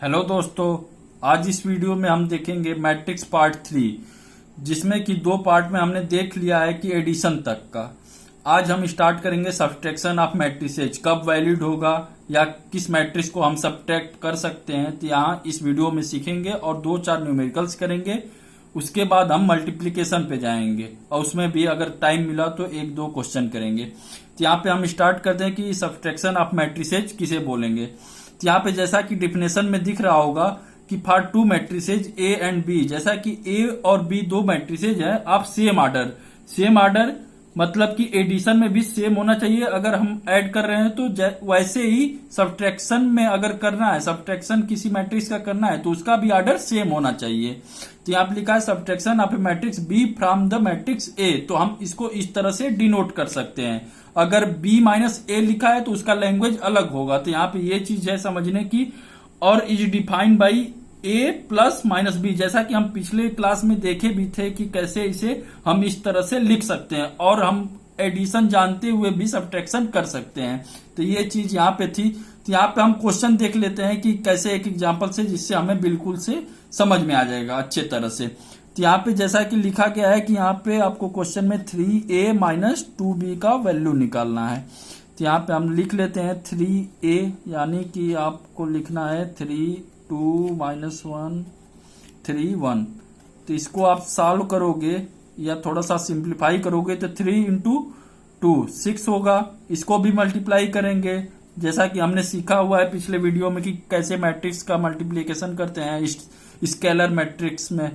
Hello दोस्तों, आज इस वीडियो में हम देखेंगे मैट्रिक्स पार्ट 3, जिसमें कि दो पार्ट में हमने देख लिया है कि एडिशन तक का। आज हम स्टार्ट करेंगे सब्ट्रैक्शन ऑफ मैट्रिसेज, कब वैलिड होगा या किस मैट्रिक्स को हम सब्ट्रैक्ट कर सकते हैं, तो यहाँ इस वीडियो में सीखेंगे और 2-4 न्यूमेरिकल्स करेंगे। उसके बाद हम मल्टीप्लीकेशन पे जाएंगे और उसमें भी अगर टाइम मिला तो 1-2 क्वेश्चन करेंगे। तो यहाँ पे हम स्टार्ट करते हैं कि सब्ट्रैक्शन ऑफ मैट्रिसेज किसे बोलेंगे। तो यहाँ पे जैसा कि डिफिनेशन में दिख रहा होगा कि for two matrices A and B, जैसा कि ए और बी दो मैट्रिसेज है आप सेम आर्डर मतलब कि एडिशन में भी सेम होना चाहिए। अगर हम ऐड कर रहे हैं तो वैसे ही सब्ट्रैक्शन में अगर करना है, सब्ट्रैक्शन किसी मैट्रिक्स का करना है तो उसका भी आर्डर सेम होना चाहिए। तो यहाँ पे लिखा है subtraction of A matrix B from the matrix A, तो हम इसको इस तरह से डिनोट कर सकते हैं। अगर b माइनस ए लिखा है तो उसका लैंग्वेज अलग होगा। तो यहाँ पे ये चीज है समझने की, और is defined by a plus minus B, जैसा कि हम पिछले क्लास में देखे भी थे कि कैसे इसे हम इस तरह से लिख सकते हैं और हम एडिशन जानते हुए भी सब्ट्रैक्शन कर सकते हैं। तो ये चीज यहाँ पे थी। तो यहाँ पे हम क्वेश्चन देख लेते हैं कि कैसे एक एग्जाम्पल से, जिससे हमें बिल्कुल से समझ में आ जाएगा अच्छे तरह से। तो यहाँ पे जैसा कि लिखा गया है कि यहाँ पे आपको क्वेश्चन में 3a माइनस 2b का वैल्यू निकालना है। तो यहाँ पे हम लिख लेते हैं 3a, यानी कि आपको लिखना है 3 2 माइनस 1 3 1। तो इसको आप सॉल्व करोगे या थोड़ा सा सिंप्लीफाई करोगे तो 3 इंटू 2 6 होगा। इसको भी मल्टीप्लाई करेंगे जैसा कि हमने सीखा हुआ है पिछले वीडियो में कि कैसे मैट्रिक्स का मल्टीप्लीकेशन करते हैं स्केलर मैट्रिक्स में।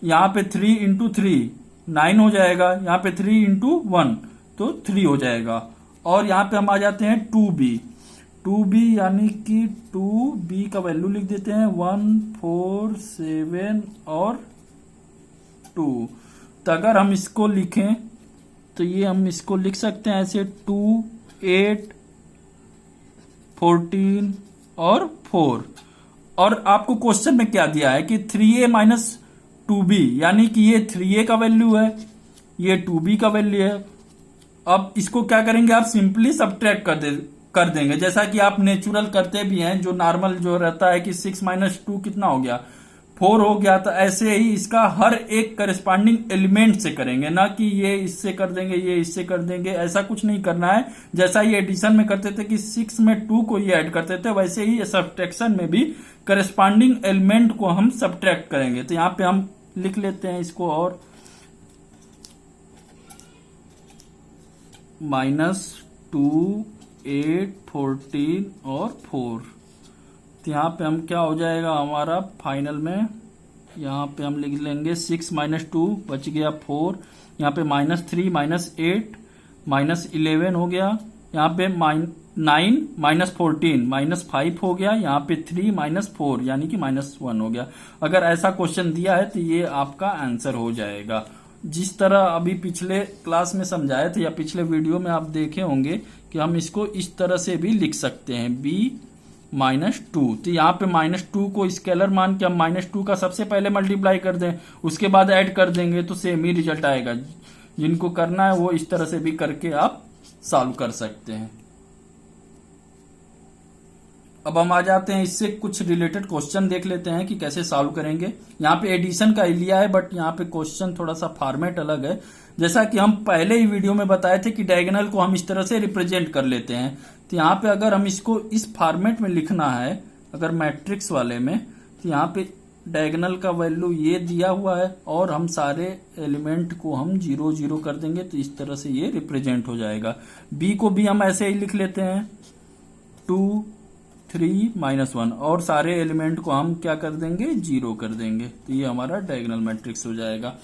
यहाँ पे 3 इंटू 3 9 हो जाएगा, यहाँ पे 3 इंटू 1 तो 3 हो जाएगा। और यहाँ पे हम आ जाते हैं 2b यानी कि 2b का वैल्यू लिख देते हैं 1 4 7 और 2। तो अगर हम इसको लिखें तो ये हम इसको लिख सकते हैं ऐसे 2 8 14 और 4। और आपको क्वेश्चन में क्या दिया है कि 3a माइनस 2b, यानी कि ये 3a का वैल्यू है, ये 2b का वैल्यू है। अब इसको क्या करेंगे, आप सिंपली सब्ट्रैक्ट कर देंगे जैसा कि आप नेचुरल करते भी हैं, जो नॉर्मल जो रहता है कि 6 माइनस 2 कितना हो गया 4 हो गया। तो ऐसे ही इसका हर एक करस्पॉन्डिंग एलिमेंट से करेंगे, ना कि ये इससे कर देंगे ये इससे कर देंगे, ऐसा कुछ नहीं करना है। जैसा ये एडिशन में करते थे कि 6 में 2 को ये ऐड करते थे, वैसे ही सब्ट्रैक्शन में भी करस्पॉन्डिंग एलिमेंट को हम सब्ट्रैक्ट करेंगे। तो यहाँ पे हम लिख लेते हैं इसको, और -2 8 14 और 4। तो यहाँ पे हम क्या हो जाएगा हमारा फाइनल में, यहाँ पे हम लिख लेंगे 6 माइनस 2 बच गया 4, यहाँ पे -3 माइनस 8 माइनस 11 हो गया, यहाँ पे 9 माइनस 14 -5 हो गया, यहाँ पे 3 माइनस 4 यानी कि -1 हो गया। अगर ऐसा क्वेश्चन दिया है तो ये आपका आंसर हो जाएगा। जिस तरह अभी पिछले क्लास में समझाए थे या पिछले वीडियो में आप देखे होंगे कि हम इसको इस तरह से भी लिख सकते हैं b -2। तो यहाँ पे -2 को स्केलर मान के हम -2 का सबसे पहले मल्टीप्लाई कर दें, उसके बाद ऐड कर देंगे तो सेम ही रिजल्ट आएगा। जिनको करना है वो इस तरह से भी करके आप सॉल्व कर सकते हैं। अब हम आ जाते हैं इससे कुछ रिलेटेड क्वेश्चन देख लेते हैं कि कैसे सॉल्व करेंगे। यहाँ पे एडिशन का लिया है, बट यहाँ पे क्वेश्चन थोड़ा सा फॉर्मेट अलग है। जैसा कि हम पहले ही वीडियो में बताए थे कि डायगोनल को हम इस तरह से रिप्रेजेंट कर लेते हैं। तो यहाँ पे अगर हम इसको इस फॉर्मेट में लिखना है, अगर मैट्रिक्स वाले में, तो यहाँ पे डायगोनल का वैल्यू ये दिया हुआ है और हम सारे एलिमेंट को हम 0 0 कर देंगे, तो इस तरह से ये रिप्रेजेंट हो जाएगा। बी को भी हम ऐसे ही लिख लेते हैं 2 3 -1, और सारे एलिमेंट को हम क्या कर देंगे 0 कर देंगे। तो ये हमारा डायगोनल मैट्रिक्स हो जाएगा।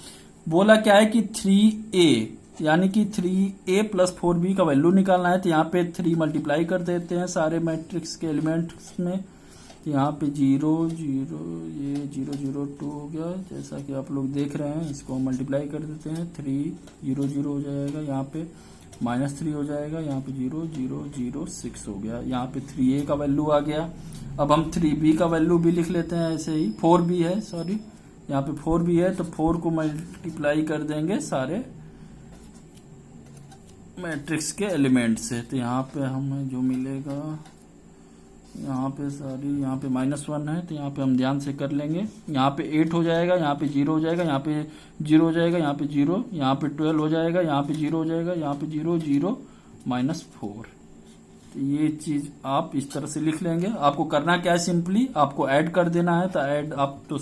बोला क्या है कि 3a यानी कि 3a प्लस 4b का वैल्यू निकालना है। तो यहाँ पे 3 मल्टीप्लाई कर देते हैं सारे मैट्रिक्स के एलिमेंट्स में। तो यहाँ पे 0 0 ये 0 0 2 हो गया, जैसा कि आप लोग देख रहे हैं। इसको मल्टीप्लाई कर देते हैं, 3 0 0 हो जाएगा, यहाँ पे -3 हो जाएगा, यहाँ पे 0 0 0 6 हो गया। यहाँ पे 3a का वैल्यू आ गया। अब हम 3b का वैल्यू भी लिख लेते हैं ऐसे ही, 4b है सॉरी, यहाँ पे 4b है तो 4 को मल्टीप्लाई कर देंगे सारे मैट्रिक्स के एलिमेंट से। तो यहाँ पे हमें जो मिलेगा यहाँ पे सारी, यहाँ पे -1 है तो यहाँ पे हम ध्यान से कर लेंगे। यहाँ पे 8 हो जाएगा, यहाँ पे 0 हो जाएगा, यहाँ पे 0 हो जाएगा, यहाँ पे 0, यहाँ पे 12 हो जाएगा, यहाँ पे 0 हो जाएगा, यहाँ पे 0 0 -4। तो ये चीज आप इस तरह से लिख लेंगे। आपको करना क्या है, सिंपली आपको ऐड कर देना है। तो ऐड आप तो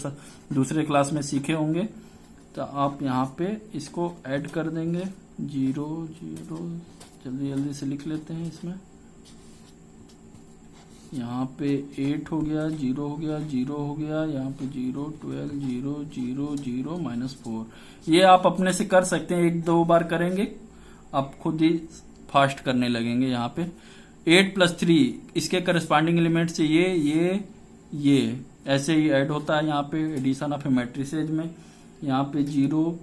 दूसरे क्लास में सीखे होंगे, तो आप यहाँ पे इसको ऐड कर देंगे। 0 0 जल्दी जल्दी से लिख लेते हैं इसमें। यहाँ पे 8 हो गया, 0 हो गया, 0 हो गया, यहाँ पे 0 12 0 0 0 -4। ये आप अपने से कर सकते हैं, 1-2 बार करेंगे आप खुद ही फास्ट करने लगेंगे। यहाँ पे 8 + 3 इसके करस्पॉन्डिंग एलिमेंट से ये ऐसे ही ऐड होता है। यहाँ पे एडिशन ऑफ मैट्रिसेज में यहाँ पे 0,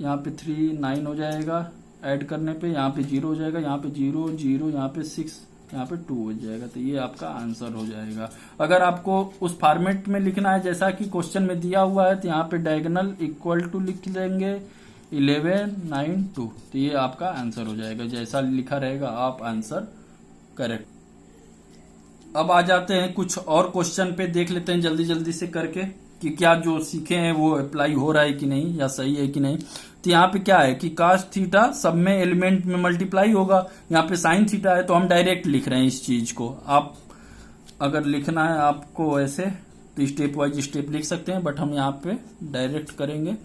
यहाँ पे 3 9 हो जाएगा ऐड करने पे, यहाँ पे 0 हो जाएगा, यहाँ पे 0 0, यहाँ पे 6, यहाँ पे 2 हो जाएगा। तो ये आपका आंसर हो जाएगा। अगर आपको उस फॉर्मेट में लिखना है जैसा कि क्वेश्चन में दिया हुआ है, तो यहाँ पे डायगोनल इक्वल टू लिख लेंगे 11 9 2। तो ये आपका आंसर हो जाएगा। जैसा लिखा रहेगा आप आंसर करेक्ट। अब आ जाते हैं कुछ और क्वेश्चन पे, देख लेते हैं जल्दी जल्दी से करके कि क्या जो सीखे हैं वो अप्लाई हो रहा है कि नहीं, या सही है कि नहीं। तो यहाँ पे क्या है कि cos थीटा सब में एलिमेंट में मल्टीप्लाई होगा। यहाँ पे sin थीटा है तो हम डायरेक्ट लिख रहे हैं इस चीज को। आप अगर लिखना है आपको ऐसे तो स्टेप वाइज स्टेप लिख सकते हैं, बट हम यहाँ पे डायरेक्ट करेंगे।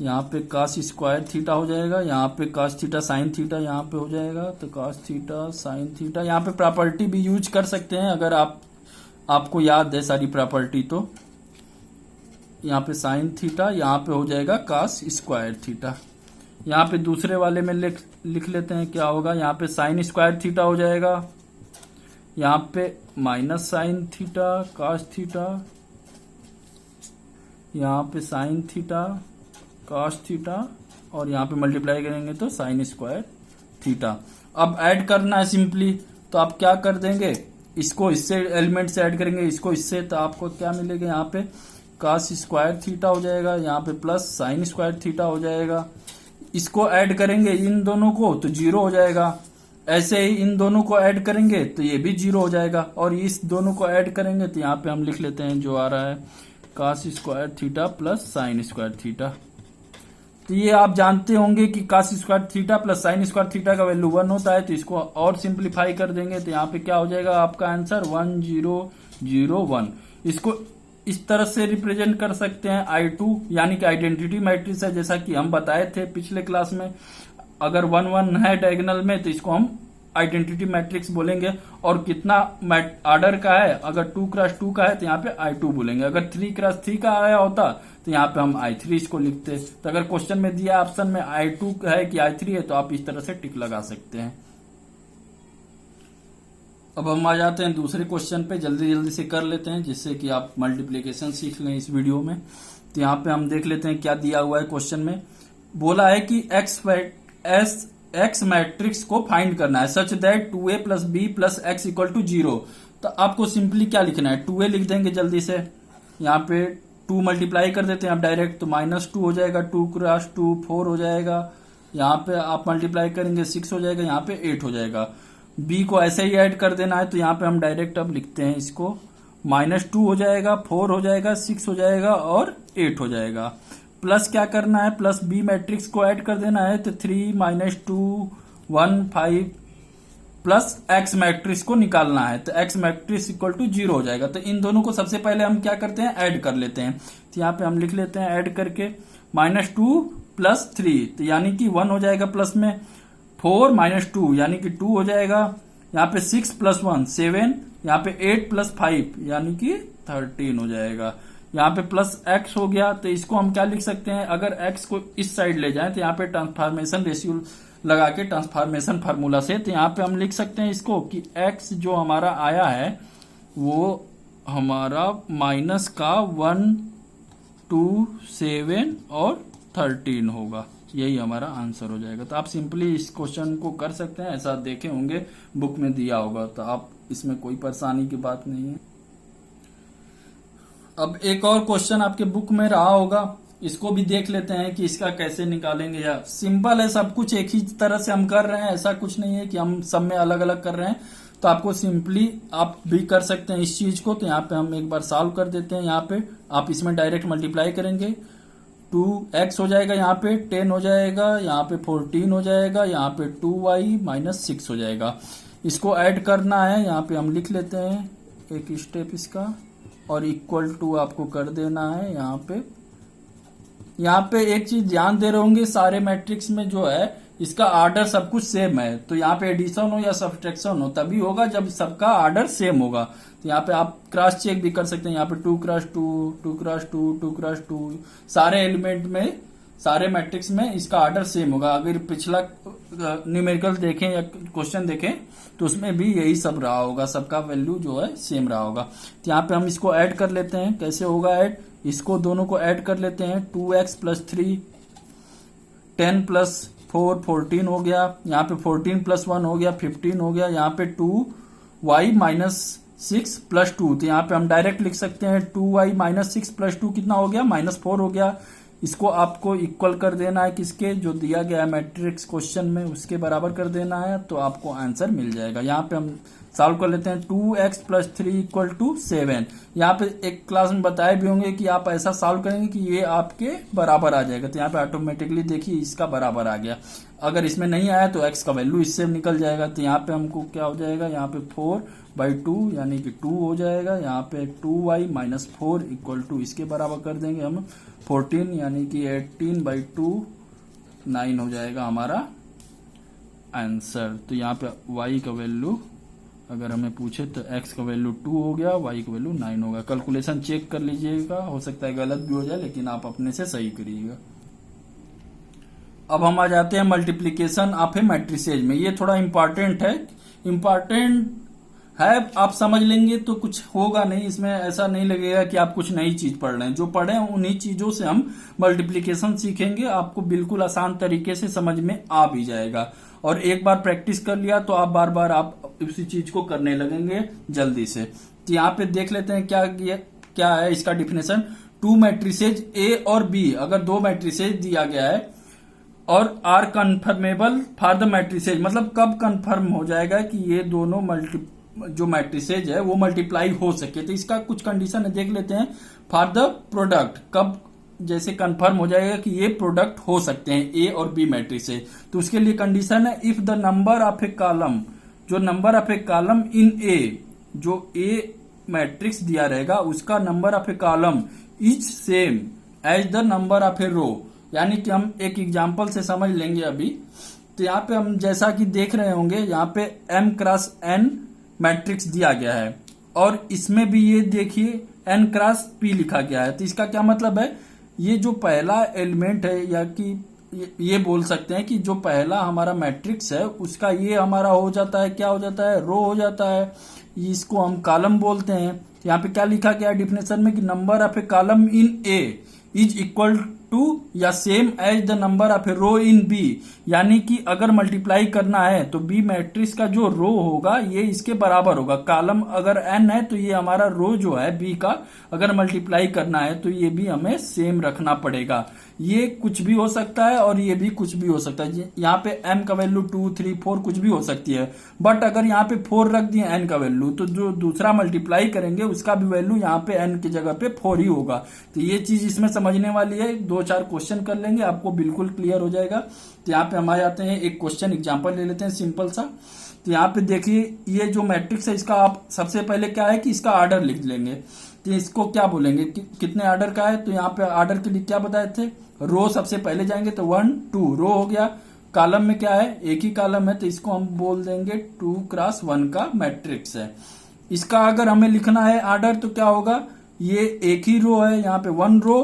यहाँ पे cos स्क्वायर थीटा हो जाएगा, यहाँ पे cos थीटा sin थीटा यहाँ पे हो जाएगा। तो cos थीटा sin थीटा, यहाँ पे प्रॉपर्टी भी यूज कर सकते हैं अगर आपको याद है सारी प्रॉपर्टी। तो यहाँ पे sin थीटा, यहाँ पे हो जाएगा cos स्क्वायर थीटा। यहाँ पे दूसरे वाले में लिख लेते हैं क्या होगा। यहाँ पे sin स्क्वायर थीटा हो जाएगा, यहाँ पे -sin थीटा cos थीटा, यहाँ पे sin थीटा cos थीटा, और यहाँ पे मल्टीप्लाई करेंगे तो sin स्क्वायर थीटा। अब ऐड करना है सिंपली, तो आप क्या कर देंगे, इसको इससे एलिमेंट से ऐड करेंगे, इसको इससे, तो आपको क्या मिलेगा, यहाँ पे cos स्क्वायर थीटा हो जाएगा, यहाँ पे प्लस sin स्क्वायर थीटा हो जाएगा। इसको ऐड करेंगे इन दोनों को तो 0 हो जाएगा। ऐसे ही इन दोनों को ऐड करेंगे तो ये भी 0 हो जाएगा, और इस दोनों को ऐड करेंगे तो यहाँ पे हम लिख लेते हैं जो आ रहा है cos square theta plus sin square theta. तो ये आप जानते होंगे कि cos square theta plus sin square theta का वैल्यू 1 होता है। तो इसको और सिंप्लीफाई कर देंगे तो यहाँ पे क्या हो जाएगा आपका आंसर 1 0 0 1। इसको इस तरह से रिप्रेजेंट कर सकते हैं I2, यानी कि आइडेंटिटी मैट्रिक्स है, जैसा कि हम बताए थे पिछले क्लास में। अगर 1 1 है डायगोनल में तो इसको हम आइडेंटिटी मैट्रिक्स बोलेंगे। और कितना ऑर्डर का है, अगर 2 × 2 का है तो यहाँ पे I2 बोलेंगे। अगर 3 × 3 का आया होता तो यहाँ पे हम I3 इसको लिखते। तो अगर क्वेश्चन में दिया ऑप्शन में I2 है कि I3 है, तो आप इस तरह से टिक लगा सकते हैं। अब हम आ जाते हैं दूसरे क्वेश्चन पे, जल्दी जल्दी से कर लेते हैं जिससे कि आप मल्टीप्लिकेशन सीख लें इस वीडियो में। तो यहाँ पे हम देख लेते हैं क्या दिया हुआ है क्वेश्चन में। बोला है कि एक्स मैट्रिक्स को फाइंड करना है such that 2a + b + x = 0। तो आपको सिंपली क्या लिखना है, 2a लिख देंगे जल्दी से। यहाँ पे 2 मल्टीप्लाई कर देते हैं आप डायरेक्ट, तो -2 हो जाएगा, 2 × 2 4 हो जाएगा। यहाँ पे आप मल्टीप्लाई करेंगे 6 हो जाएगा, यहाँ पे 8 हो जाएगा। b को ऐसे ही ऐड कर देना है, तो यहाँ पे हम डायरेक्ट अब लिखते हैं इसको, -2 हो जाएगा, 4 हो जाएगा, 6 हो जाएगा और 8 हो जाएगा। प्लस क्या करना है, प्लस b मैट्रिक्स को ऐड कर देना है, तो 3 -2 1 5 प्लस x मैट्रिक्स को निकालना है, तो x मैट्रिक्स = 0 हो जाएगा। तो इन दोनों को सबसे पहले हम क्या करते हैं, ऐड कर लेते हैं। तो यहाँ पे हम लिख लेते हैं ऐड करके -2 + 3, तो यानी कि 1 हो जाएगा प्लस में, 4 - 2 यानी कि 2 हो जाएगा। यहाँ पे 6 + 1 7, यहाँ पे 8 + 5 यानी कि 13 हो जाएगा। यहाँ पे प्लस x हो गया, तो इसको हम क्या लिख सकते हैं, अगर x को इस साइड ले जाएं तो यहाँ पे ट्रांसफॉर्मेशन रेशियो लगा के ट्रांसफॉर्मेशन फार्मूला से, तो यहाँ पे हम लिख सकते हैं इसको कि x जो हमारा आया है वो हमारा माइनस का 1 2 7 और 13 होगा। यही हमारा आंसर हो जाएगा। तो आप सिंपली इस क्वेश्चन को कर सकते हैं, ऐसा देखे होंगे बुक में दिया होगा, तो आप इसमें कोई परेशानी की बात नहीं है। अब एक और क्वेश्चन आपके बुक में रहा होगा, इसको भी देख लेते हैं कि इसका कैसे निकालेंगे। या सिंपल है, सब कुछ एक ही तरह से हम कर रहे हैं, ऐसा कुछ नहीं है कि हम सब में अलग अलग कर रहे हैं। तो तो आपको सिंपली आप भी कर सकते हैं इस चीज को। तो यहाँ पे हम एक बार सॉल्व कर देते हैं। यहाँ पे आप इसमें डायरेक्ट मल्टीप्लाई करेंगे, 2x हो जाएगा, यहाँ पे 10 हो जाएगा, यहाँ पे 14 हो जाएगा, यहाँ पे 2y माइनस 6 हो जाएगा। इसको ऐड करना है, यहाँ पे हम लिख लेते हैं एक स्टेप इसका, और इक्वल टू आपको कर देना है। यहाँ पे एक चीज ध्यान दे रहे होंगे, सारे मैट्रिक्स में जो है इसका ऑर्डर सब कुछ सेम है। तो यहाँ पे एडिशन हो या सब्ट्रैक्शन हो तभी होगा जब सबका ऑर्डर सेम होगा। तो यहाँ पे आप क्रॉस चेक भी कर सकते हैं। यहाँ पे 2x2, 2x2, 2x2 सारे एलिमेंट में, सारे मैट्रिक्स में इसका ऑर्डर सेम होगा। अगर पिछला न्यूमेरिकल देखें या क्वेश्चन देखें तो उसमें भी यही सब रहा होगा, सबका वैल्यू जो है सेम रहा होगा। तो यहाँ पे हम इसको ऐड कर लेते हैं। कैसे होगा ऐड, इसको दोनों को ऐड कर लेते हैं। 2x + 3, 10 + 4, 14 हो गया। यहाँ पे 14 + 1 हो गया, 15 हो गया। यहाँ पे 2y - 6 + 2, तो यहाँ पे हम डायरेक्ट लिख सकते हैं 2y - 6 + 2 कितना हो गया, -4 हो गया। इसको आपको इक्वल कर देना है किसके, जो दिया गया है मैट्रिक्स क्वेश्चन में उसके बराबर कर देना है, तो आपको आंसर मिल जाएगा। यहाँ पे हम सॉल्व कर लेते हैं। 2x + 3 = 7। यहाँ पे एक क्लास में बताए भी होंगे कि आप ऐसा सॉल्व करेंगे कि ये आपके बराबर आ जाएगा। तो यहाँ पे ऑटोमेटिकली देखिए इसका बराबर आ गया। अगर इसमें नहीं आया तो x का वैल्यू इससे निकल जाएगा। तो यहाँ पे हमको क्या हो जाएगा, यहाँ पे 4/2 यानी कि 2 हो जाएगा। यहाँ पे 2y - 4 = इसके बराबर कर देंगे हम 14 यानी कि 18/2, 9 हो जाएगा हमारा आंसर। तो यहाँ पे y का वैल्यू अगर हमें पूछे तो x का वैल्यू 2 हो गया, y का वैल्यू 9 होगा। कैलकुलेशन चेक कर लीजिएगा, हो सकता है गलत भी हो जाए लेकिन आप अपने से सही करिएगा। अब हम आ जाते हैं मल्टीप्लीकेशन ऑफ ए मैट्रिसेज में। ये थोड़ा इंपॉर्टेंट है, आप समझ लेंगे तो कुछ होगा नहीं इसमें, ऐसा नहीं लगेगा कि आप कुछ नई चीज पढ़ रहे हैं। जो पढ़े हैं उन्हीं चीजों से हम मल्टीप्लीकेशन सीखेंगे, आपको बिल्कुल आसान तरीके से समझ में आ भी जाएगा। और एक बार प्रैक्टिस कर लिया तो आप बार बार आप उसी चीज को करने लगेंगे जल्दी से। तो यहाँ पे देख लेते हैं क्या है इसका डिफिनेशन। 2 मैट्रिसेज A और B, अगर 2 मैट्रिसेज दिया गया है और are conformable for the matrices, मतलब कब कन्फर्म हो जाएगा कि ये दोनों जो मैट्रिसेज है वो मल्टीप्लाई हो सके। तो इसका कुछ कंडीशन है, देख लेते हैं। फॉर द प्रोडक्ट, कब जैसे कंफर्म हो जाएगा कि ये प्रोडक्ट हो सकते हैं A और B मैट्रिसेज, तो उसके लिए कंडीशन है if the number of a column, जो number of a column in A, जो A मैट्रिक्स दिया रहेगा उसका number of a column is same as the number of a row. यानी कि हम एक एग्जांपल से समझ लेंगे अभी। तो यहाँ पे हम जैसा कि देख रहे होंगे, यहाँ पे M × N मैट्रिक्स दिया गया है और इसमें भी ये देखिए N × P लिखा गया है। तो इसका क्या मतलब है, ये जो पहला एलिमेंट है, या कि ये बोल सकते हैं कि जो पहला हमारा मैट्रिक्स है उसका ये हमारा हो जाता है, क्या हो जाता है, रो हो जाता है। इसको हम कॉलम बोलते हैं। यहाँ पे क्या लिखा गया है डिफिनेशन में कि number of a column in A is equal to या same as the number of a row in B। यानी कि अगर मल्टीप्लाई करना है तो B मैट्रिक्स का जो रो होगा ये इसके बराबर होगा। कॉलम अगर n है तो ये हमारा रो जो है B का अगर मल्टीप्लाई करना है तो ये भी हमें सेम रखना पड़ेगा। ये कुछ भी हो सकता है और ये भी कुछ भी हो सकता है। यहाँ पे m का वैल्यू 2, 3, 4 कुछ भी हो सकती है, बट अगर यहाँ पे 4 रख दिए n का वैल्यू तो जो दूसरा मल्टीप्लाई करेंगे उसका भी वैल्यू यहाँ पे n की जगह पे 4 ही होगा। तो ये चीज इसमें समझने वाली है, 2-4 क्वेश्चन कर लेंगे आपको बिल्कुल क्लियर हो जाएगा। तो यहाँ पे हम आ जाते हैं, एक क्वेश्चन एग्जाम्पल ले लेते हैं सिंपल सा। तो यहाँ पे देखिए ये जो मैट्रिक्स है इसका आप सबसे पहले क्या है कि इसका ऑर्डर लिख लेंगे। तो इसको क्या बोलेंगे कितने ऑर्डर का है, तो यहाँ पे ऑर्डर के लिए क्या बताए थे, रो सबसे पहले जाएंगे तो 1, 2 रो हो गया। कॉलम में क्या है, एक ही कॉलम है तो इसको हम बोल देंगे 2 × 1 का मैट्रिक्स है। इसका अगर हमें लिखना है ऑर्डर तो क्या होगा, ये एक ही रो है, यहाँ पे 1 रो,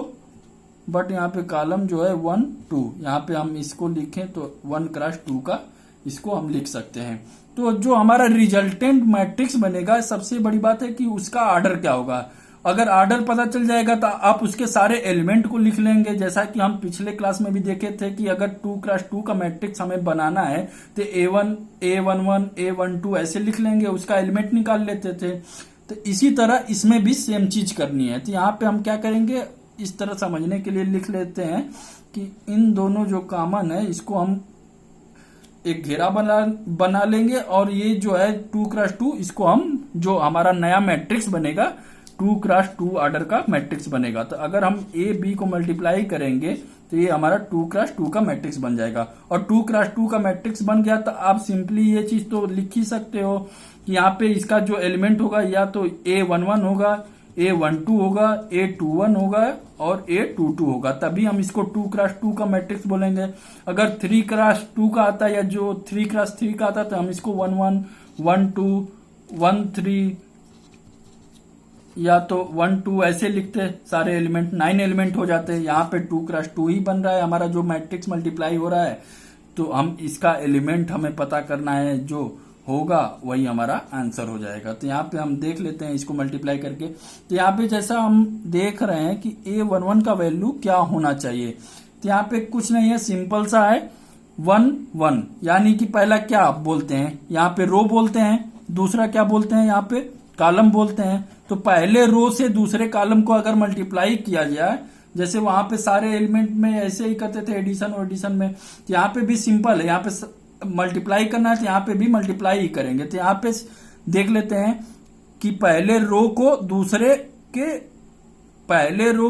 बट यहाँ पे कॉलम जो है 1, 2, यहाँ पे हम इसको लिखें तो 1 × 2 का इसको हम लिख सकते हैं। तो जो हमारा रिजल्टेंट मैट्रिक्स बनेगा, सबसे बड़ी बात है कि उसका ऑर्डर क्या होगा। अगर ऑर्डर पता चल जाएगा तो आप उसके सारे एलिमेंट को लिख लेंगे। जैसा कि हम पिछले क्लास में भी देखे थे कि अगर 2 × 2 का मैट्रिक्स हमें बनाना है तो A1, A11, A12 ऐसे लिख लेंगे, उसका एलिमेंट निकाल लेते थे। तो इसी तरह इसमें भी सेम चीज करनी है। तो यहाँ पे हम क्या करेंगे, इस तरह समझने के लिए लिख लेते हैं कि इन दोनों जो कॉमन है इसको हम एक घेरा बना लेंगे और ये जो है 2x2 इसको हम जो हमारा नया मैट्रिक्स बनेगा 2x2 ऑर्डर का मैट्रिक्स बनेगा। तो अगर हम ए बी को मल्टीप्लाई करेंगे तो ये हमारा 2x2 का मैट्रिक्स बन जाएगा। और 2x2 का मैट्रिक्स बन गया तो आप सिंपली ये चीज तो लिख ही सकते हो कि यहाँ पे इसका जो एलिमेंट होगा या तो A11 होगा, A12 होगा, A21 होगा और A22 होगा, तभी हम इसको 2x2 का मैट्रिक्स बोलेंगे। अगर 3x2 का आता है या जो 3x3 का आता है तो हम इसको 11, 12, 13 या तो 1 2 ऐसे लिखते हैं। सारे एलिमेंट 9 एलिमेंट हो जाते हैं। यहाँ पे 2x2 ही बन रहा है हमारा जो मैट्रिक्स मल्टीप्लाई हो रहा है, तो हम इसका एलिमेंट हमें पता करना है, जो होगा वही हमारा आंसर हो जाएगा। तो यहाँ पे हम देख लेते हैं इसको मल्टीप्लाई करके। तो यहाँ पे जैसा हम देख रहे हैं कि A11 का वैल्यू क्या होना चाहिए, तो यहाँ पे कुछ नहीं है, सिंपल सा है 1 1, यानी कि पहला क्या आप बोलते हैं, यहाँ पे रो बोलते हैं, दूसरा क्या बोलते हैं, यहाँ पे कॉलम बोलते हैं। तो पहले रो से दूसरे कॉलम को अगर मल्टीप्लाई किया जाए, जैसे वहां पे सारे एलिमेंट में ऐसे ही करते थे एडिशन और एडिशन में, तो यहाँ पे भी सिंपल है, यहाँ पे मल्टीप्लाई करना है तो यहाँ पे भी मल्टीप्लाई ही करेंगे। तो यहाँ पे देख लेते हैं कि पहले रो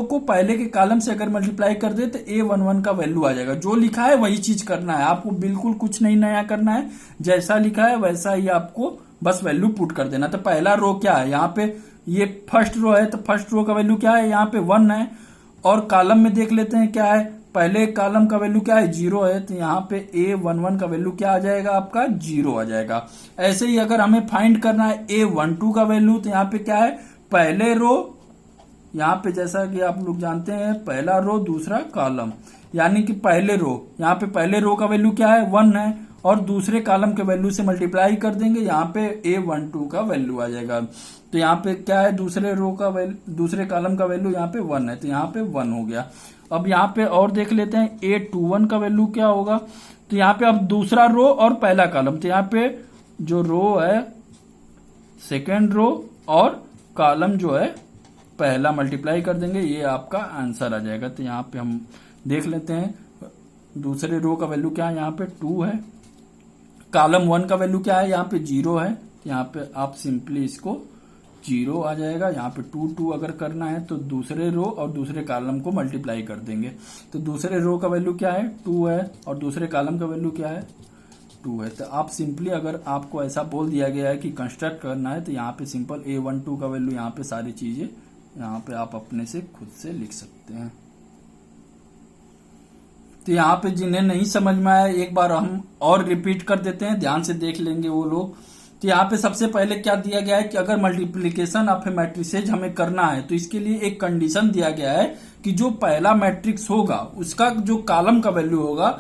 को पहले के कॉलम से अगर मल्टीप्लाई कर दे तो A11 का वैल्यू आ जाएगा। जो लिखा है वही चीज करना है, आपको बिल्कुल कुछ नहीं नया करना है, जैसा लिखा है वैसा ही आपको बस वैल्यू पुट कर देना। तो पहला रो क्या है, यहाँ पे ये फर्स्ट रो है, तो फर्स्ट रो का वैल्यू क्या है, यहाँ पे 1 है। और कॉलम में देख लेते हैं क्या है, पहले कॉलम का वैल्यू क्या है, 0 है, तो यहाँ पे A11 का वैल्यू क्या आ जाएगा, आपका 0 आ जाएगा। ऐसे ही अगर हमें फाइंड करना है A12 का वैल्यू, तो यहाँ पे क्या है, पहले रो, यहाँ पे जैसा कि आप लोग जानते हैं पहला रो दूसरा कॉलम, यानी कि पहले रो, यहाँ पे पहले रो का वैल्यू क्या है, 1 है, और दूसरे कॉलम के वैल्यू से मल्टीप्लाई कर देंगे, यहाँ पे A12 का वैल्यू आ जाएगा। तो यहाँ पे क्या है, दूसरे कॉलम का वैल्यू यहाँ पे 1 है, तो यहाँ पे 1 हो गया। अब यहाँ पे और देख लेते हैं A21 का वैल्यू क्या होगा। तो यहाँ पे अब दूसरा रो और पहला कॉलम, तो यहाँ पे जो रो है सेकेंड रो और कॉलम जो है पहला मल्टीप्लाई कर देंगे, ये आपका आंसर आ जाएगा। तो यहाँ पे हम देख लेते हैं दूसरे रो का वैल्यू क्या है, यहाँ पे 2 है, कॉलम 1 का वैल्यू क्या है, यहाँ पे 0 है, यहाँ पे आप सिंपली इसको 0 आ जाएगा। यहाँ पे 2 2 अगर करना है तो दूसरे रो और दूसरे कॉलम को मल्टीप्लाई कर देंगे। तो दूसरे रो का वैल्यू क्या है, 2 है, और दूसरे कॉलम का वैल्यू क्या है, 2 है। तो आप सिंपली अगर आपको ऐसा बोल दिया गया है कि कंस्ट्रक्ट करना है, तो यहाँ पे सिंपल A12 का वैल्यू, यहाँ पे सारी चीजें यहाँ पे आप अपने से खुद से लिख सकते हैं। तो यहाँ पे जिन्हें नहीं समझ में आया एक बार हम और रिपीट कर देते हैं, ध्यान से देख लेंगे वो लोग। तो यहाँ पे सबसे पहले क्या दिया गया है कि अगर मल्टीप्लिकेशन ऑफ ए मैट्रिसेज हमें करना है तो इसके लिए एक कंडीशन दिया गया है कि जो पहला मैट्रिक्स होगा उसका जो कॉलम का वैल्यू होगा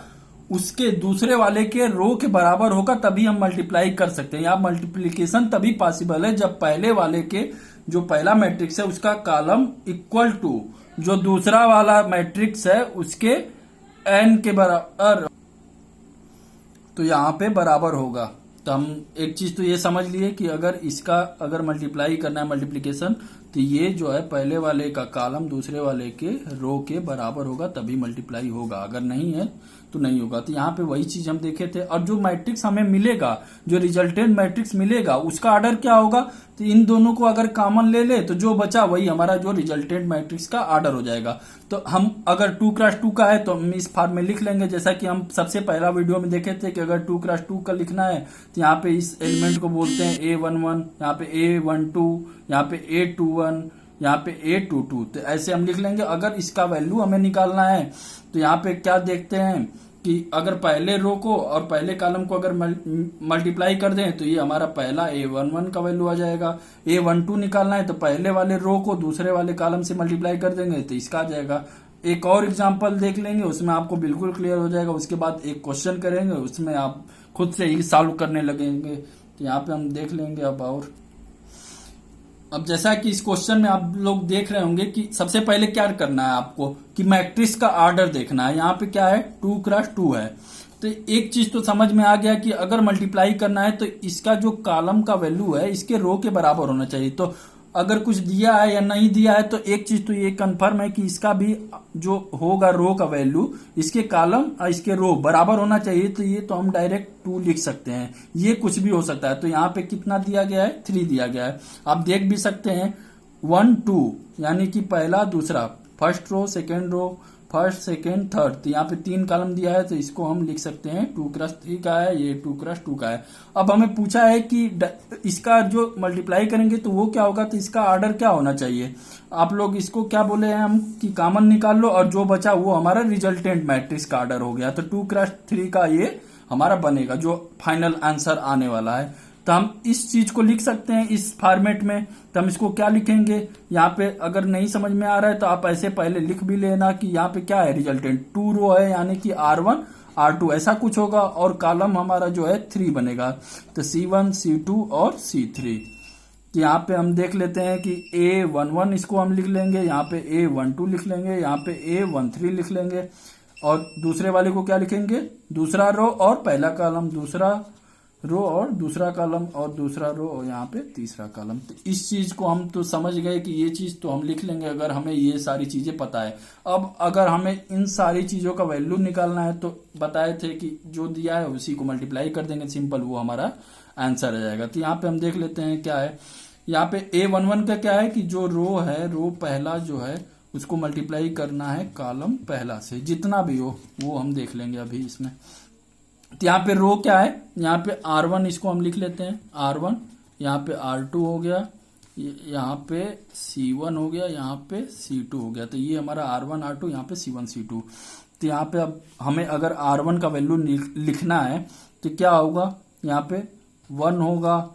उसके दूसरे वाले के रो के बराबर होगा, तभी हम मल्टीप्लाई कर सकते हैं। यहाँ मल्टीप्लिकेशन तभी पॉसिबल है जब पहले वाले के जो पहला मैट्रिक्स है उसका कॉलम इक्वल टू जो दूसरा वाला मैट्रिक्स है उसके n के बराबर, तो यहाँ पे बराबर होगा। तो हम एक चीज तो ये समझ लिए कि अगर मल्टीप्लाई करना है मल्टीप्लिकेशन, तो ये जो है पहले वाले का कॉलम दूसरे वाले के रो के बराबर होगा तभी मल्टीप्लाई होगा, अगर नहीं है तो नहीं होगा। तो यहाँ पे वही चीज हम देखे थे। और जो मैट्रिक्स हमें मिलेगा, जो रिजल्टेंट मैट्रिक्स मिलेगा उसका ऑर्डर क्या होगा, तो इन दोनों को अगर कॉमन ले ले तो जो बचा वही हमारा जो रिजल्टेंट मैट्रिक्स का ऑर्डर हो जाएगा। तो हम अगर 2x2 का है तो हम इस फॉर्म में लिख लेंगे, जैसा कि हम सबसे पहला वीडियो में देखे थे कि अगर 2x2 का लिखना है तो यहाँ पे इस एलिमेंट को बोलते हैं A11, यहाँ पे A12, यहाँ पे A21, यहाँ पे A22। तो ऐसे हम लिख लेंगे। अगर इसका वैल्यू हमें निकालना है तो यहाँ पे क्या देखते हैं कि अगर पहले रो को और पहले कॉलम को अगर मल्टीप्लाई कर दें तो ये हमारा पहला A11 का वैल्यू आ जाएगा। A12 निकालना है तो पहले वाले रो को दूसरे वाले कॉलम से मल्टीप्लाई कर देंगे तो इसका आ जाएगा। एक और एग्जांपल देख लेंगे, उसमें आपको बिल्कुल क्लियर हो जाएगा। उसके बाद एक क्वेश्चन करेंगे, उसमें आप खुद से ही सॉल्व करने लगेंगे। तो यहाँ पे हम देख लेंगे अब जैसा कि इस क्वेश्चन में आप लोग देख रहे होंगे कि सबसे पहले क्या करना है आपको कि मैट्रिक्स का ऑर्डर देखना है। यहाँ पे क्या है, 2x2 है। तो एक चीज तो समझ में आ गया कि अगर मल्टीप्लाई करना है तो इसका जो कॉलम का वैल्यू है इसके रो के बराबर होना चाहिए। तो अगर कुछ दिया है या नहीं दिया है तो एक चीज तो ये कंफर्म है कि इसका भी जो होगा रो का वैल्यू इसके कॉलम और इसके रो बराबर होना चाहिए। तो ये तो हम डायरेक्ट 2 लिख सकते हैं, ये कुछ भी हो सकता है। तो यहाँ पे कितना दिया गया है, 3 दिया गया है। आप देख भी सकते हैं 1 2 यानी कि पहला दूसरा, first row second row first second third, तो यहाँ पे 3 कॉलम दिया है। तो इसको हम लिख सकते हैं 2x3 का है, ये 2x2 का है। अब हमें पूछा है कि इसका जो मल्टीप्लाई करेंगे तो वो क्या होगा, तो इसका ऑर्डर क्या होना चाहिए। आप लोग इसको क्या बोले हैं हम कि कॉमन निकाल लो और जो बचा वो हमारा रिजल्टेंट मैट्रिक्स का ऑर्डर हो गया। तो 2x3 का ये हमारा बनेगा जो फाइनल आंसर आने वाला है। तो हम इस चीज को लिख सकते हैं इस फॉर्मेट में। तो हम इसको क्या लिखेंगे, यहाँ पे अगर नहीं समझ में आ रहा है तो आप ऐसे पहले लिख भी लेना कि यहाँ पे क्या है, रिजल्टेंट 2 रो है यानी कि R1 R2 ऐसा कुछ होगा और कॉलम हमारा जो है 3 बनेगा। तो C1 C2 और C3। यहाँ पे हम देख लेते हैं कि A11 इसको हम लिख लेंगे, यहाँ पे A12 लिख लेंगे, यहाँ पे A13 लिख लेंगे और दूसरे वाले को क्या लिखेंगे, दूसरा रो और पहला कॉलम, दूसरा रो और दूसरा कॉलम और दूसरा रो और यहाँ पे तीसरा कॉलम। तो इस चीज को हम तो समझ गए कि ये चीज तो हम लिख लेंगे अगर हमें ये सारी चीजें पता है। अब अगर हमें इन सारी चीजों का वैल्यू निकालना है तो बताए थे कि जो दिया है उसी को मल्टीप्लाई कर देंगे, सिंपल, वो हमारा आंसर आ जाएगा। तो यहाँ पे हम देख लेते हैं क्या है, यहाँ पे A11 का क्या है कि जो रो है, रो पहला जो है उसको मल्टीप्लाई करना है कॉलम पहला से, जितना भी हो वो हम देख लेंगे अभी इसमें। तो यहाँ पे रो क्या है, यहाँ पे R1 इसको हम लिख लेते हैं R1, यहाँ पे R2 हो गया, यहाँ पे C1 हो गया, यहाँ पे C2 हो गया। तो ये हमारा R1 R2, यहाँ पे C1 C2। तो यहाँ पे अब हमें अगर R1 का वैल्यू लिखना है तो क्या होगा, यहाँ पे 1 होगा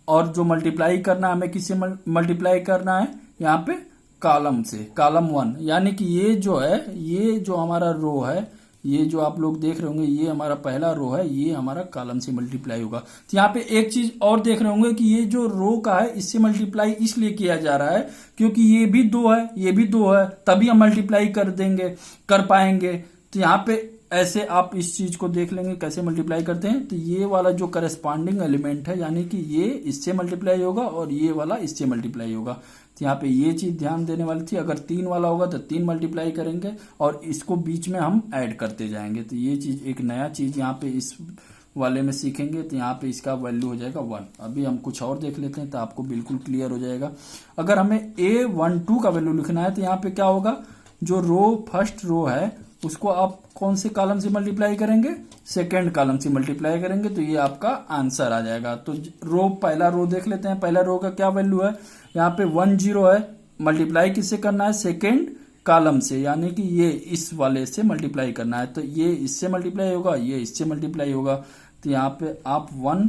और जो मल्टीप्लाई करना है हमें किससे मल्टीप्लाई करना है, यहाँ पे कॉलम से, कॉलम 1 यानी कि ये जो है, ये जो हमारा रो है, ये जो आप लोग देख रहे होंगे ये हमारा पहला रो है, ये हमारा कॉलम से मल्टीप्लाई होगा। तो यहाँ पे एक चीज और देख रहे होंगे कि ये जो रो का है इससे मल्टीप्लाई इसलिए किया जा रहा है क्योंकि ये भी 2 है, ये भी 2 है, तभी हम मल्टीप्लाई कर पाएंगे। तो यहाँ पे ऐसे आप इस चीज को देख लेंगे कैसे मल्टीप्लाई करते हैं। तो ये वाला जो करस्पॉन्डिंग एलिमेंट है यानी कि ये इससे मल्टीप्लाई होगा और ये वाला इससे मल्टीप्लाई होगा। तो यहाँ पे ये चीज ध्यान देने वाली थी, अगर 3 वाला होगा तो 3 मल्टीप्लाई करेंगे और इसको बीच में हम ऐड करते जाएंगे। तो ये चीज एक नया चीज यहाँ पे इस वाले में सीखेंगे। तो यहाँ पे इसका वैल्यू हो जाएगा 1। अभी हम कुछ और देख लेते हैं तो आपको बिल्कुल क्लियर हो जाएगा। अगर हमें A12 का वैल्यू लिखना है तो यहाँ पे क्या होगा, जो रो फर्स्ट रो है उसको आप कौन से कॉलम से मल्टीप्लाई करेंगे, सेकेंड कॉलम से मल्टीप्लाई करेंगे। तो ये आपका आंसर आ जाएगा। तो रो, पहला रो देख लेते हैं, पहला रो का क्या वैल्यू है, यहाँ पे 1 0 है, मल्टीप्लाई किससे करना है, सेकेंड कॉलम से, यानी कि ये इस वाले से मल्टीप्लाई करना है। तो ये इससे मल्टीप्लाई होगा, ये इससे मल्टीप्लाई होगा। तो यहाँ पे आप 1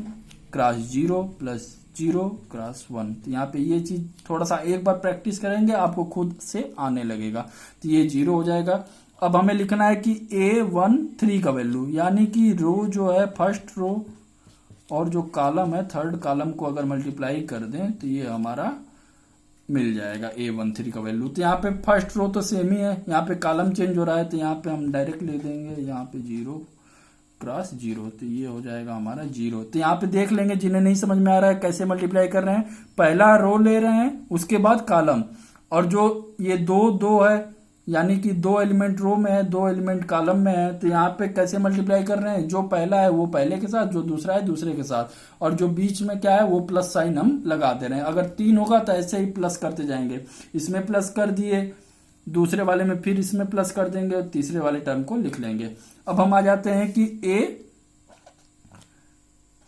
क्रॉस 0 प्लस 0 क्रॉस 1। तो यहाँ पे ये चीज थोड़ा सा एक बार प्रैक्टिस करेंगे आपको खुद से आने लगेगा। तो ये 0 हो जाएगा। अब हमें लिखना है कि A13 का वैल्यू, यानी कि रो जो है फर्स्ट रो और जो कॉलम है थर्ड कॉलम को अगर मल्टीप्लाई कर दें तो ये हमारा मिल जाएगा A13 का वैल्यू। तो यहाँ पे फर्स्ट रो तो सेम ही है, यहाँ पे कॉलम चेंज हो रहा है तो यहाँ पे हम डायरेक्ट ले देंगे, यहाँ पे 0 क्रॉस 0। तो ये हो जाएगा हमारा 0। तो यहाँ पे देख लेंगे, जिन्हें नहीं समझ में आ रहा है कैसे मल्टीप्लाई कर रहे हैं, पहला रो ले रहे हैं उसके बाद कॉलम, और जो ये 2 है यानी कि 2 एलिमेंट रो में है, 2 एलिमेंट कॉलम में है। तो यहाँ पे कैसे मल्टीप्लाई कर रहे हैं, जो पहला है वो पहले के साथ, जो दूसरा है दूसरे के साथ, और जो बीच में क्या है वो प्लस साइन हम लगा दे रहे हैं। अगर 3 होगा तो ऐसे ही प्लस करते जाएंगे, इसमें प्लस कर दिए, दूसरे वाले में फिर इसमें प्लस कर देंगे और तीसरे वाले टर्म को लिख लेंगे। अब हम आ जाते हैं कि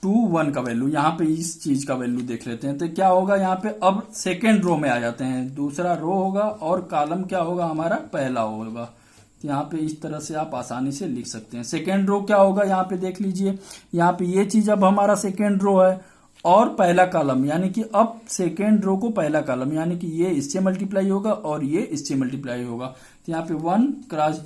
A21 का वैल्यू, यहाँ पे इस चीज का वैल्यू देख लेते हैं। तो क्या होगा, यहाँ पे अब सेकेंड रो में आ जाते हैं, दूसरा रो होगा और कॉलम क्या होगा हमारा, पहला होगा। तो यहाँ पे इस तरह से आप आसानी से लिख सकते हैं। सेकेंड रो क्या होगा, यहाँ पे देख लीजिए, यहाँ पे ये चीज अब हमारा सेकेंड रो है और पहला कॉलम, यानी कि अब सेकेंड रो को पहला कॉलम, यानी कि ये इससे मल्टीप्लाई होगा और ये इससे मल्टीप्लाई होगा। तो यहाँ पे 1 क्रॉस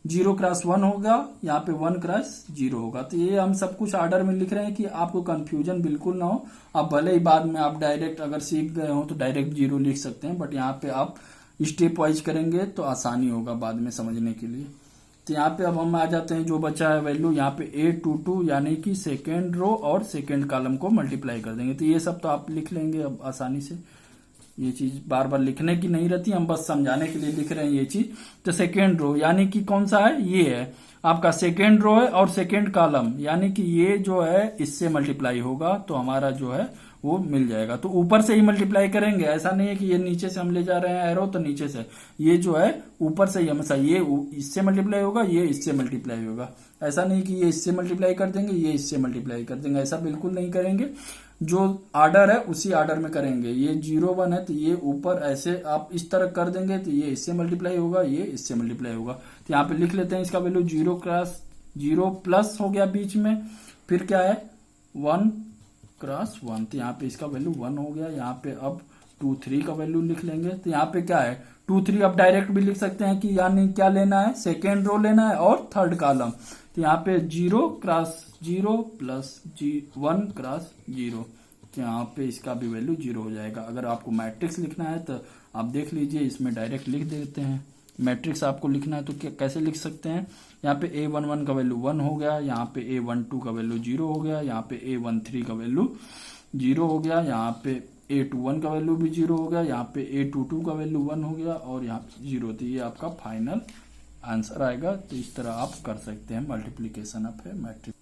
0 क्रॉस 1 होगा, यहाँ पे 1 क्रॉस 0 होगा। तो ये हम सब कुछ ऑर्डर में लिख रहे हैं कि आपको कंफ्यूजन बिल्कुल ना हो। आप भले ही बाद में आप डायरेक्ट अगर सीख गए हो तो डायरेक्ट 0 लिख सकते हैं, बट यहाँ पे आप स्टेप वाइज करेंगे तो आसानी होगा बाद में समझने के लिए। तो यहाँ पे अब हम आ जाते हैं, जो बचा है वैल्यू, यहाँ पे A22 यानी कि सेकेंड रो और सेकेंड कॉलम को मल्टीप्लाई कर देंगे। तो ये सब तो आप लिख लेंगे अब आसानी से। ये चीज बार बार लिखने की नहीं रहती, हम बस समझाने के लिए लिख रहे हैं ये चीज। तो सेकेंड रो यानी कि कौन सा है, ये है आपका सेकेंड रो है, और सेकेंड कॉलम यानी कि ये जो है इससे मल्टीप्लाई होगा तो हमारा जो है वो मिल जाएगा। तो ऊपर से ही मल्टीप्लाई करेंगे, ऐसा नहीं है कि ये नीचे से हम ले जा रहे हैं एरो तो नीचे से, ये जो है ऊपर से ही हमेशा ये इससे मल्टीप्लाई होगा, ये इससे मल्टीप्लाई होगा। ऐसा नहीं कि ये इससे मल्टीप्लाई कर देंगे ये इससे मल्टीप्लाई कर देंगे, ऐसा बिल्कुल नहीं करेंगे। जो आर्डर है उसी आर्डर में करेंगे। ये 0 1 है तो ये ऊपर ऐसे आप इस तरह कर देंगे तो ये इससे मल्टीप्लाई होगा, ये इससे मल्टीप्लाई होगा। तो यहाँ पे लिख लेते हैं इसका वैल्यू 0 क्रॉस 0 प्लस हो गया बीच में, फिर क्या है 1 क्रॉस 1, तो यहाँ पे इसका वैल्यू 1 हो गया। यहाँ पे अब 2 3 का वैल्यू लिख लेंगे। तो यहाँ पे क्या है 2 3 अब डायरेक्ट भी लिख सकते हैं कि यानी क्या लेना है, सेकेंड रो लेना है और थर्ड कॉलम। तो यहाँ पे 0 क्रॉस 0 प्लस 1 क्रॉस 0, तो यहाँ पे इसका भी वैल्यू 0 हो जाएगा। अगर आपको मैट्रिक्स लिखना है तो आप देख लीजिए, इसमें डायरेक्ट लिख देते हैं। मैट्रिक्स आपको लिखना है तो कैसे लिख सकते हैं, यहाँ पे A11 का वैल्यू 1 हो गया, यहाँ पे A12 का वैल्यू 0 हो गया, यहाँ पे A13 का वैल्यू 0 हो गया, यहाँ पे A21 का वैल्यू भी 0 हो गया, यहाँ पे A22 का वैल्यू 1 हो गया और यहाँ पे 0। तो ये आपका फाइनल आंसर आएगा। तो इस तरह आप कर सकते हैं मल्टीप्लीकेशन ऑफ मैट्रिक्स।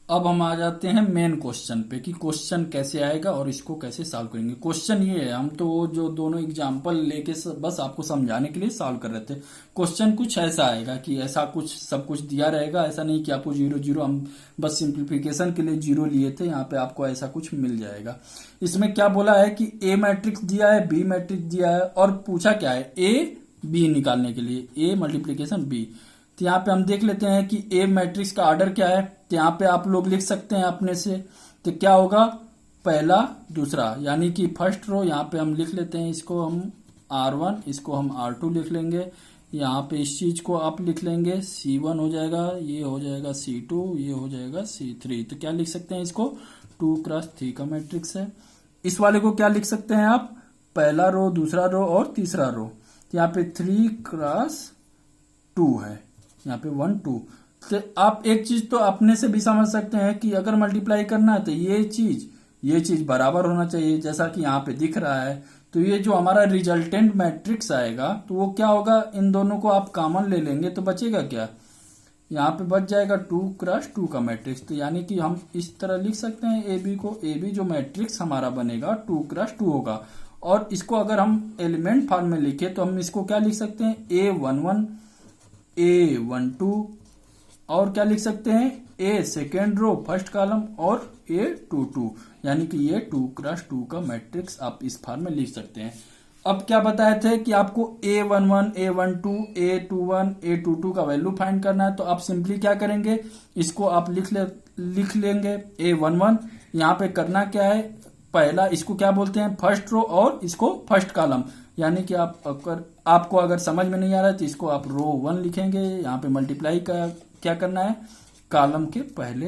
अब हम आ जाते हैं मेन क्वेश्चन पे कि क्वेश्चन कैसे आएगा और इसको कैसे सॉल्व करेंगे। क्वेश्चन ये है, हम तो जो दोनों एग्जांपल लेके बस आपको समझाने के लिए सॉल्व कर रहे थे। क्वेश्चन कुछ ऐसा आएगा कि ऐसा कुछ सब कुछ दिया रहेगा, ऐसा नहीं कि आपको 0 0, हम बस सिंप्लीफिकेशन के लिए 0 लिए थे, यहाँ पे आपको ऐसा कुछ मिल जाएगा। इसमें क्या बोला है कि ए मैट्रिक्स दिया है, बी मैट्रिक्स दिया है और पूछा क्या है ए बी निकालने के लिए, ए मल्टीप्लीकेशन बी। तो यहाँ पे हम देख लेते हैं कि ए मैट्रिक्स का ऑर्डर क्या है। तो यहाँ पे आप लोग लिख सकते हैं अपने से, तो क्या होगा पहला दूसरा, यानी कि फर्स्ट रो यहाँ पे हम लिख लेते हैं, इसको हम R1, इसको हम R2 लिख लेंगे। यहाँ पे इस चीज को आप लिख लेंगे C1 हो जाएगा, ये हो जाएगा C2, ये हो जाएगा C3। तो क्या लिख सकते हैं इसको 2 क्रॉस 3 का मैट्रिक्स है। इस वाले को क्या लिख सकते हैं आप, पहला रो दूसरा रो और तीसरा रो। तो यहाँ पे 3 क्रॉस 2 है, यहाँ पे 1 2। तो आप एक चीज तो अपने से भी समझ सकते हैं कि अगर मल्टीप्लाई करना है तो ये चीज बराबर होना चाहिए, जैसा कि यहाँ पे दिख रहा है। तो ये जो हमारा रिजल्टेंट मैट्रिक्स आएगा तो वो क्या होगा, इन दोनों को आप कॉमन ले लेंगे तो बचेगा क्या, यहाँ पे बच जाएगा 2 क्रॉस 2 का मैट्रिक्स। तो यानी कि हम इस तरह लिख सकते हैं ए बी को, ए बी जो मैट्रिक्स हमारा बनेगा 2 क्रॉस 2 होगा। और इसको अगर हम एलिमेंट फॉर्म में लिखे तो हम इसको क्या लिख सकते हैं A11 A12 और क्या लिख सकते हैं ए सेकेंड रो फर्स्ट कॉलम और A22, यानी कि ये 2 क्रॉस 2 का मैट्रिक्स आप इस फॉर्म में लिख सकते हैं। अब क्या बताए थे कि आपको A11 A12 A21 A22 का वैल्यू फाइंड करना है। तो आप सिंपली क्या करेंगे, इसको आप लिख लेंगे A11। यहाँ पे करना क्या है, पहला इसको क्या बोलते हैं फर्स्ट रो और इसको फर्स्ट कॉलम, यानी कि आपको अगर समझ में नहीं आ रहा है तो इसको आप रो 1 लिखेंगे। यहाँ पे मल्टीप्लाई का क्या करना है, कॉलम के पहले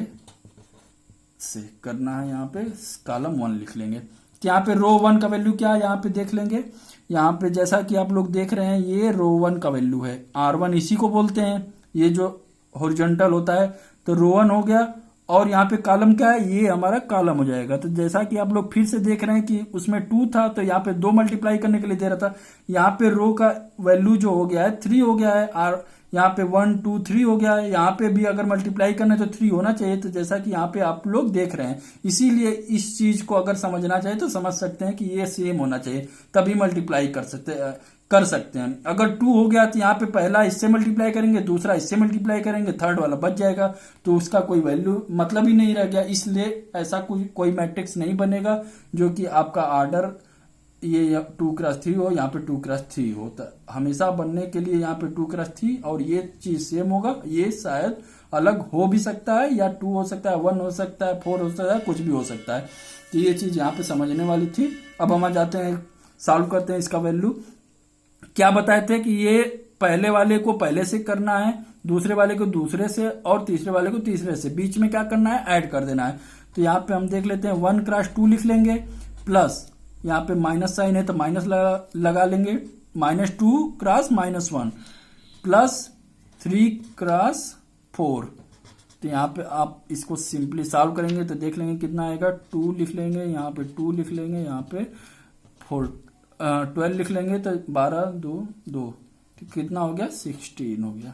से करना है, यहाँ पे कॉलम 1 लिख लेंगे। तो यहाँ पे रो 1 का वैल्यू क्या है यहाँ पे देख लेंगे। यहाँ पे जैसा कि आप लोग देख रहे हैं ये रो 1 का वैल्यू है, R1 इसी को बोलते हैं, ये जो हॉरिजॉन्टल होता है। तो रो 1 हो गया और यहाँ पे कॉलम क्या है, ये हमारा कॉलम हो जाएगा। तो जैसा कि आप लोग फिर से देख रहे हैं कि उसमें 2 था तो यहाँ पे 2 मल्टीप्लाई करने के लिए दे रहा था। यहाँ पे रो का वैल्यू जो हो गया है 3 हो गया है, और यहाँ पे 1 2 3 हो गया है। यहाँ पे भी अगर मल्टीप्लाई करना है तो 3 होना चाहिए। तो जैसा कि यहाँ पे आप लोग देख रहे हैं, इसीलिए इस चीज को अगर समझना चाहिए तो समझ सकते हैं कि ये सेम होना चाहिए, तभी मल्टीप्लाई कर सकते हैं। अगर 2 हो गया तो यहाँ पे पहला इससे मल्टीप्लाई करेंगे, दूसरा इससे मल्टीप्लाई करेंगे, थर्ड वाला बच जाएगा, तो उसका कोई वैल्यू मतलब ही नहीं रह गया। इसलिए ऐसा कोई मैट्रिक्स नहीं बनेगा जो कि आपका ऑर्डर ये 2 क्रॉस 3 हो, यहाँ पे 2 क्रॉस 3 हो। तो हमेशा बनने के लिए यहाँ पे 2 क्रॉस 3 और ये चीज सेम होगा। ये शायद अलग हो भी सकता है, या 2 हो सकता है, 1 हो सकता है, 4 हो सकता है, कुछ भी हो सकता है। तो ये चीज यहाँ पे समझने वाली थी। अब हम आ जाते हैं, सॉल्व करते हैं इसका वैल्यू। क्या बताए थे कि ये पहले वाले को पहले से करना है, दूसरे वाले को दूसरे से और तीसरे वाले को तीसरे से, बीच में क्या करना है, ऐड कर देना है। तो यहाँ पे हम देख लेते हैं 1 क्रॉस 2 लिख लेंगे, प्लस यहाँ पे माइनस साइन है तो माइनस लगा लेंगे, -2 क्रॉस -1 प्लस 3 क्रॉस 4। तो यहाँ पे आप इसको सिंपली सॉल्व करेंगे तो देख लेंगे कितना आएगा, 2 लिख लेंगे, यहाँ पे 2 लिख लेंगे, यहाँ पे 4 12 लिख लेंगे तो 12 2 2 कितना हो गया 16 हो गया।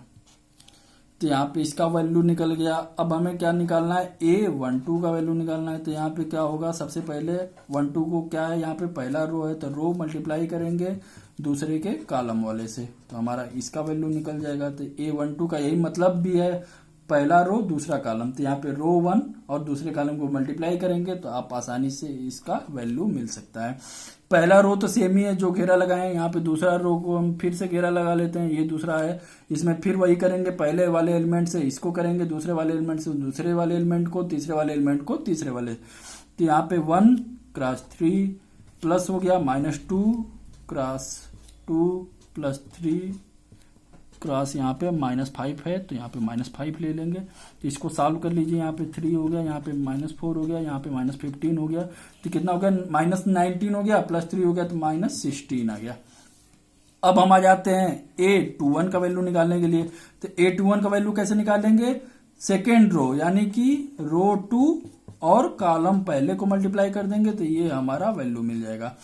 तो यहाँ पे इसका वैल्यू निकल गया। अब हमें क्या निकालना है, A12 का वैल्यू निकालना है। तो यहाँ पे क्या होगा, सबसे पहले 12 को क्या है, यहाँ पे पहला रो है तो रो मल्टीप्लाई करेंगे दूसरे के कॉलम वाले से, तो हमारा इसका वैल्यू निकल जाएगा। तो A12 का यही मतलब भी है, पहला रो दूसरा कॉलम। तो यहाँ पे रो 1 और दूसरे कॉलम को मल्टीप्लाई करेंगे तो आप आसानी से इसका वैल्यू मिल सकता है। पहला रो तो सेम ही है जो घेरा लगाए हैं, यहाँ पे दूसरा रो को हम फिर से घेरा लगा लेते हैं, ये दूसरा है, इसमें फिर वही करेंगे, पहले वाले एलिमेंट से इसको करेंगे, दूसरे वाले एलिमेंट से दूसरे वाले एलिमेंट को, तीसरे वाले एलिमेंट को तीसरे वाले। तो यहाँ पे 1 क्रॉस 3 प्लस हो गया -2 क्रॉस 2 प्लस 3 क्रॉस यहाँ पे -5 है तो यहाँ पे -5 ले लेंगे। तो इसको सॉल्व कर लीजिए, यहाँ पे 3 हो गया, यहाँ पे -4 हो गया, यहाँ पे -15 हो गया। तो कितना हो गया, -19 हो गया, प्लस 3 हो गया तो -16 आ गया। अब हम आ जाते हैं A21 का वैल्यू निकालने के लिए। तो A21 का वैल्यू कैसे निकालेंगे, सेकेंड रो यानी कि रो 2 और कॉलम पहले को मल्टीप्लाई कर देंगे तो ये हमारा वैल्यू मिल जाएगा।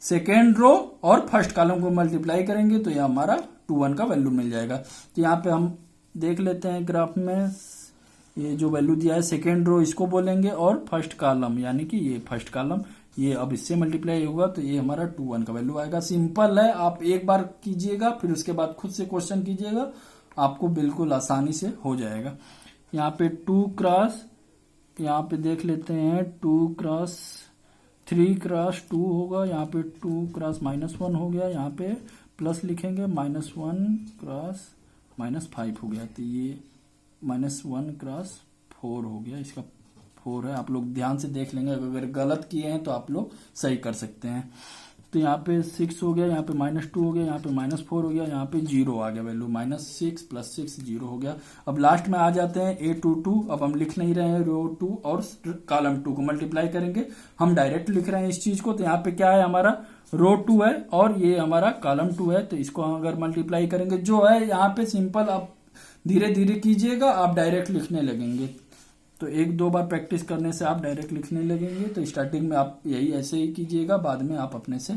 सेकेंड रो और फर्स्ट कॉलम को मल्टीप्लाई करेंगे तो ये हमारा 21 का वैल्यू मिल जाएगा। तो यहाँ पे हम देख लेते हैं ग्राफ में, ये जो वैल्यू दिया है सेकेंड रो इसको बोलेंगे और फर्स्ट कॉलम यानी कि ये फर्स्ट कॉलम, ये अब इससे मल्टीप्लाई होगा तो ये हमारा 21 का वैल्यू आएगा। सिंपल है, आप एक बार कीजिएगा फिर उसके बाद खुद से क्वेश्चन कीजिएगा, आपको बिल्कुल आसानी से हो जाएगा। यहाँ पे 2 क्रॉस, यहाँ पे देख लेते हैं 2 क्रॉस 3 क्रॉस 2 होगा, यहाँ पे 2 क्रॉस -1 हो गया, यहाँ पे प्लस लिखेंगे -1 क्रॉस -5 हो गया। तो ये -1 क्रॉस 4 हो गया, इसका 4 है। आप लोग ध्यान से देख लेंगे, अगर गलत किए हैं तो आप लोग सही कर सकते हैं। तो यहाँ पे 6 हो गया, यहाँ पे -2 हो गया, यहाँ पे -4 हो गया, यहाँ पे 0 आ गया वैल्यू, -6 + 6 0 हो गया। अब लास्ट में आ जाते हैं A22। अब हम लिख नहीं रहे हैं रो 2 और कॉलम 2 को मल्टीप्लाई करेंगे, हम डायरेक्ट लिख रहे हैं इस चीज को। तो यहाँ पे क्या है, हमारा रो 2 है और ये हमारा कॉलम 2 है, तो इसको अगर मल्टीप्लाई करेंगे जो है यहाँ पे सिंपल, आप धीरे धीरे कीजिएगा, आप डायरेक्ट लिखने लगेंगे। तो 1-2 बार प्रैक्टिस करने से आप डायरेक्ट लिखने लगेंगे। तो स्टार्टिंग में आप यही ऐसे ही कीजिएगा, बाद में आप अपने से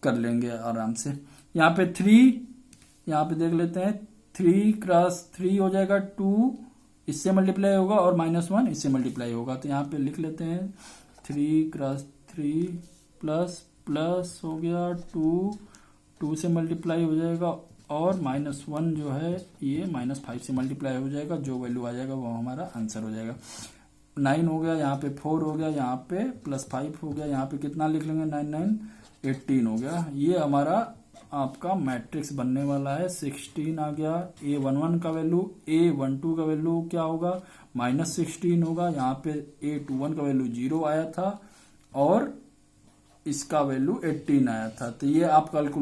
कर लेंगे आराम से। यहाँ पे 3, यहाँ पे देख लेते हैं 3 क्रॉस 3 हो जाएगा, 2 इससे मल्टीप्लाई होगा और -1 इससे मल्टीप्लाई होगा। तो यहाँ पे लिख लेते हैं 3 क्रॉस 3 प्लस हो गया 2 से मल्टीप्लाई हो जाएगा और -1 जो है ये -5 से मल्टीप्लाई हो जाएगा, जो वैल्यू आ जाएगा वो हमारा आंसर हो जाएगा। 9 हो गया, यहाँ पे 4 हो गया, यहाँ पे +5 हो गया, यहाँ पे कितना लिख लेंगे 9 9 18 हो गया। ये हमारा आपका मैट्रिक्स बनने वाला है। 16 आ गया। A11 का वैल्यू, A12 का वैल्यू क्या होगा, -16 होगा। यहाँ पे A21 का वैल्यू 0 आया था और इसका वैल्यू 18 आया था। तो ये आप कैलकुलेट